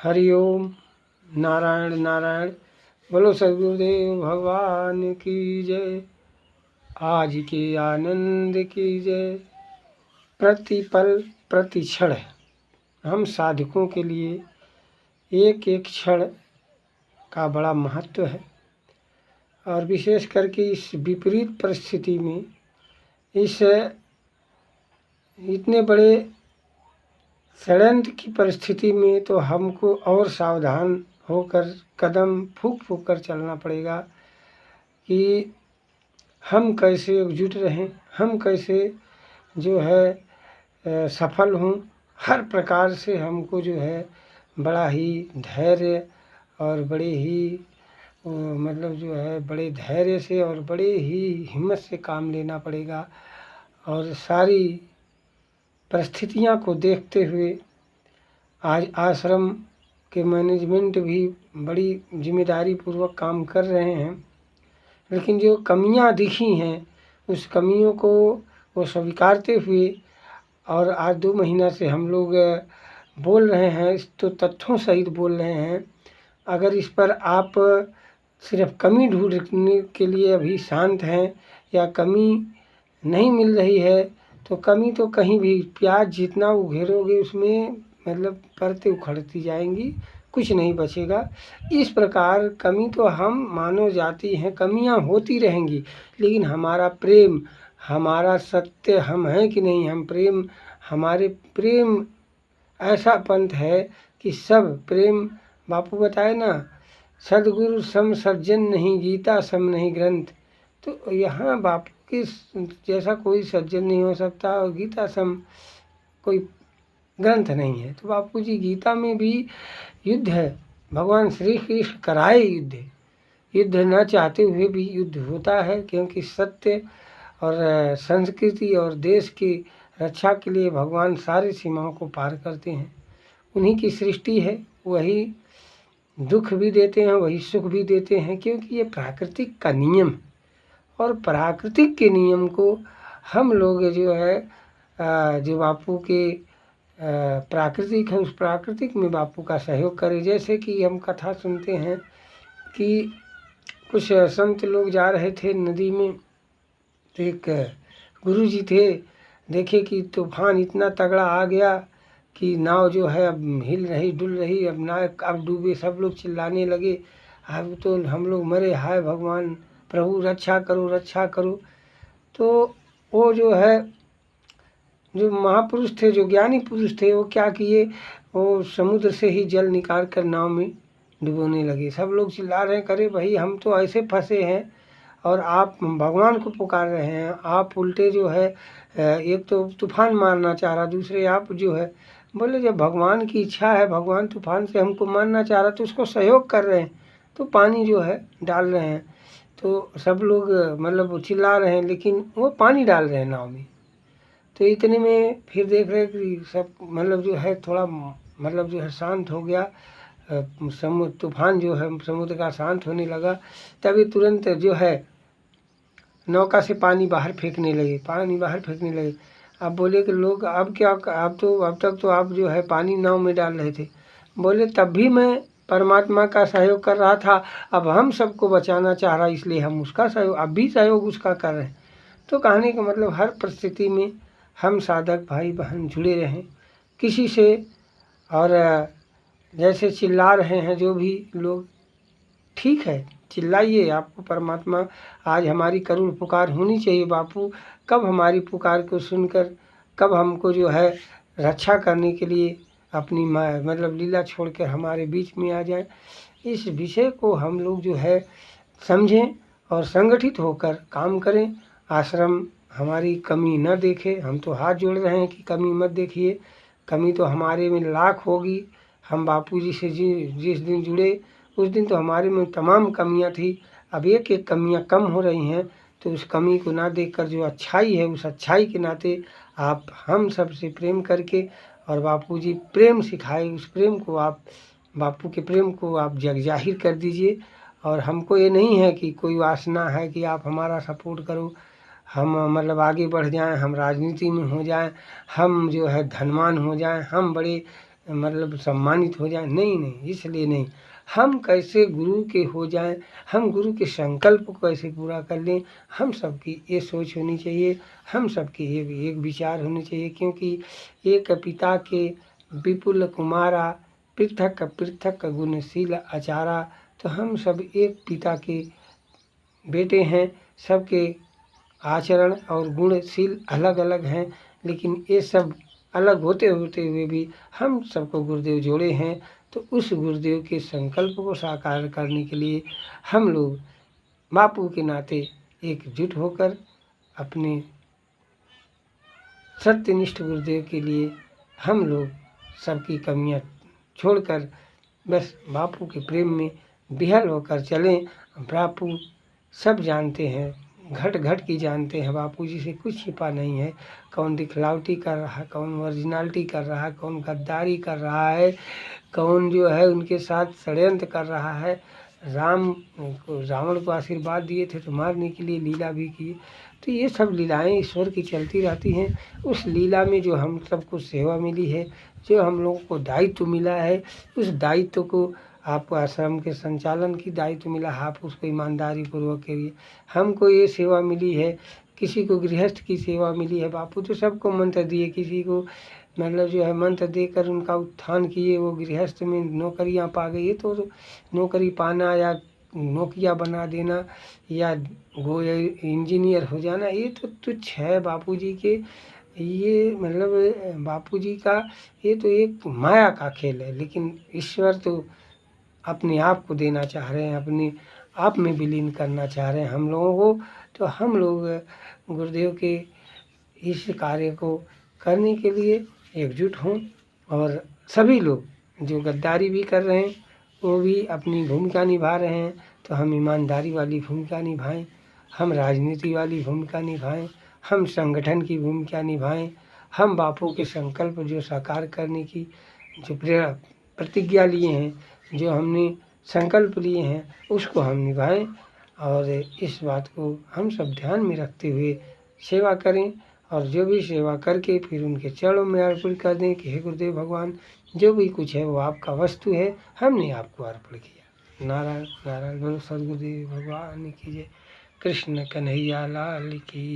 हरिओम। नारायण नारायण। बोलो सदगुरुदेव भगवान की जय। आज के आनंद की जय। प्रतिपल प्रति क्षण हम साधकों के लिए एक एक क्षण का बड़ा महत्व है, और विशेष करके इस विपरीत परिस्थिति में, इस इतने बड़े षड्यंत्र की परिस्थिति में तो हमको और सावधान होकर कदम फूंक फूंक कर चलना पड़ेगा कि हम कैसे एकजुट रहें, हम कैसे जो है सफल हों। हर प्रकार से हमको जो है बड़ा ही धैर्य और बड़े ही मतलब जो है बड़े धैर्य से और बड़े ही हिम्मत से काम लेना पड़ेगा। और सारी परिस्थितियां को देखते हुए आज आश्रम के मैनेजमेंट भी बड़ी जिम्मेदारी पूर्वक काम कर रहे हैं, लेकिन जो कमियां दिखी हैं उस कमियों को वो स्वीकारते हुए, और आज 2 महीना से हम लोग बोल रहे हैं, तो तथ्यों सहित बोल रहे हैं। अगर इस पर आप सिर्फ कमी ढूंढने के लिए अभी शांत हैं या कमी नहीं मिल रही है, तो कमी तो कहीं भी प्याज जितना उघेरोगे उसमें मतलब परतें उखड़ती जाएंगी, कुछ नहीं बचेगा। इस प्रकार कमी तो हम मानव जाति हैं, कमियां होती रहेंगी, लेकिन हमारा प्रेम, हमारा सत्य हम हैं कि नहीं, हम प्रेम, हमारे प्रेम ऐसा पंथ है कि सब प्रेम, बापू बताए ना, सदगुरु सम सज्जन नहीं, गीता सम नहीं ग्रंथ। तो यहाँ बापू के जैसा कोई सज्जन नहीं हो सकता और गीता सम कोई ग्रंथ नहीं है। तो बापू जी गीता में भी युद्ध है, भगवान श्री कृष्ण कराए युद्ध, युद्ध न चाहते हुए भी युद्ध होता है, क्योंकि सत्य और संस्कृति और देश की रक्षा के लिए भगवान सारी सीमाओं को पार करते हैं। उन्हीं की सृष्टि है, वही दुख भी देते हैं, वही सुख भी देते हैं, क्योंकि ये प्राकृतिक का नियम है। और प्राकृतिक के नियम को हम लोग जो है जो बापू के प्राकृतिक है, उस प्राकृतिक में बापू का सहयोग करें। जैसे कि हम कथा सुनते हैं कि कुछ संत लोग जा रहे थे नदी में, तो एक गुरु जी थे, देखे कि तूफान इतना तगड़ा आ गया कि नाव जो है अब हिल रही डुल रही, अब नाव अब डूबे। सब लोग चिल्लाने लगे, अब तो हम लोग मरे, हाय भगवान प्रभु रक्षा करो रक्षा करो। तो वो जो है जो महापुरुष थे, जो ज्ञानी पुरुष थे, वो क्या किए, वो समुद्र से ही जल निकाल कर नाव में डुबोने लगे। सब लोग चिल्ला रहे हैं, करे भाई हम तो ऐसे फंसे हैं और आप भगवान को पुकार रहे हैं, आप उल्टे जो है एक तो तूफान मारना चाह रहा, दूसरे आप जो है। बोले जब भगवान की इच्छा है, भगवान तूफान से हमको मारना चाह रहा, तो उसको सहयोग कर रहे हैं, तो पानी जो है डाल रहे हैं। तो सब लोग मतलब चिल्ला रहे हैं, लेकिन वो पानी डाल रहे हैं नाव में। तो इतने में फिर देख रहे कि सब मतलब जो है थोड़ा मतलब जो है शांत हो गया, समुद्र तूफान जो है समुद्र का शांत होने लगा। तभी तुरंत जो है नौका से पानी बाहर फेंकने लगे, पानी बाहर फेंकने लगे। अब बोले कि लोग अब क्या, अब तो अब तक तो आप जो है पानी नाव में डाल रहे थे। बोले तब भी मैं परमात्मा का सहयोग कर रहा था, अब हम सबको बचाना चाह रहा, इसलिए हम उसका सहयोग, अब भी सहयोग उसका कर रहे हैं। तो कहने का मतलब हर परिस्थिति में हम साधक भाई बहन जुड़े रहें किसी से। और जैसे चिल्ला रहे हैं जो भी लोग, ठीक है चिल्लाइए, आपको परमात्मा, आज हमारी करुण पुकार होनी चाहिए। बापू कब हमारी पुकार को सुनकर, कब हमको जो है रक्षा करने के लिए अपनी मतलब लीला छोड़कर हमारे बीच में आ जाए। इस विषय को हम लोग जो है समझें और संगठित होकर काम करें। आश्रम हमारी कमी न देखे, हम तो हाथ जोड़ रहे हैं कि कमी मत देखिए, कमी तो हमारे में लाख होगी। हम बापू जी से जिस दिन जुड़े उस दिन तो हमारे में तमाम कमियां थी, अब एक एक कमियां कम हो रही हैं। तो उस कमी को ना देखकर जो अच्छाई है, उस अच्छाई के नाते आप हम सबसे प्रेम करके, और बापू जी प्रेम सिखाए, उस प्रेम को आप, बापू के प्रेम को आप जग जाहिर कर दीजिए। और हमको ये नहीं है कि कोई वासना है कि आप हमारा सपोर्ट करो, हम मतलब आगे बढ़ जाएं, हम राजनीति में हो जाएं, हम जो है धनवान हो जाएं, हम बड़े मतलब सम्मानित हो जाएं, नहीं नहीं, इसलिए नहीं। हम कैसे गुरु के हो जाएं, हम गुरु के संकल्प को कैसे पूरा कर लें, हम सबकी ये सोच होनी चाहिए, हम सबकी ये भी एक विचार होनी चाहिए। क्योंकि एक पिता के विपुल कुमारा, पृथक पृथक गुणशील आचारा। तो हम सब एक पिता के बेटे हैं, सबके आचरण और गुणशील अलग अलग हैं, लेकिन ये सब अलग होते होते हुए भी हम सबको गुरुदेव जोड़े हैं। तो उस गुरुदेव के संकल्प को साकार करने के लिए हम लोग बापू के नाते एकजुट होकर अपने सत्यनिष्ठ गुरुदेव के लिए हम लोग सबकी कमियां छोड़कर बस बापू के प्रेम में विहल होकर चलें। बापू सब जानते हैं, घट घट की जानते हैं, बापू जी से कुछ छिपा नहीं है। कौन दिखलावटी कर रहा है, कौन ओरिजिनलिटी कर रहा है, कौन गद्दारी कर रहा है, कौन जो है उनके साथ षड्यंत्र कर रहा है। रावण को आशीर्वाद दिए थे तो मारने के लिए लीला भी की। तो ये सब लीलाएं ईश्वर की चलती रहती हैं। उस लीला में जो हम सबको सेवा मिली है, जो हम लोगों को दायित्व मिला है, उस दायित्व को, आपको आश्रम के संचालन की दायित्व मिला है, आप उसको ईमानदारी पूर्वक करिए। हमको ये सेवा मिली है, किसी को गृहस्थ की सेवा मिली है। बापू तो सबको मंत्र दिए, किसी को मतलब जो है मंत्र देकर उनका उत्थान किए, वो गृहस्थ में नौकरियां पा गई। ये तो नौकरी पाना या नौकिया बना देना या वो इंजीनियर हो जाना, ये तो तुच्छ है बापू जी के। ये मतलब बापू जी का ये तो एक माया का खेल है। लेकिन ईश्वर तो अपने आप को देना चाह रहे हैं, अपने आप में विलीन करना चाह रहे हैं हम लोगों को। तो हम लोग गुरुदेव के इस कार्य को करने के लिए एकजुट हों। और सभी लोग जो गद्दारी भी कर रहे हैं वो भी अपनी भूमिका निभा रहे हैं, तो हम ईमानदारी वाली भूमिका निभाएं, हम राजनीति वाली भूमिका निभाएं, हम संगठन की भूमिका निभाएं, हम बापू के संकल्प जो साकार करने की जो प्रतिज्ञा लिए हैं, जो हमने संकल्प लिए हैं, उसको हम निभाएं। और इस बात को हम सब ध्यान में रखते हुए सेवा करें। और जो भी सेवा करके फिर उनके चरणों में अर्पण कर दें कि हे गुरुदेव भगवान, जो भी कुछ है वो आपका वस्तु है, हमने आपको अर्पण किया। नारायण नारायण बोलो सद्गुरुदेव भगवान की जय। कृष्ण कन्हैया लाल की।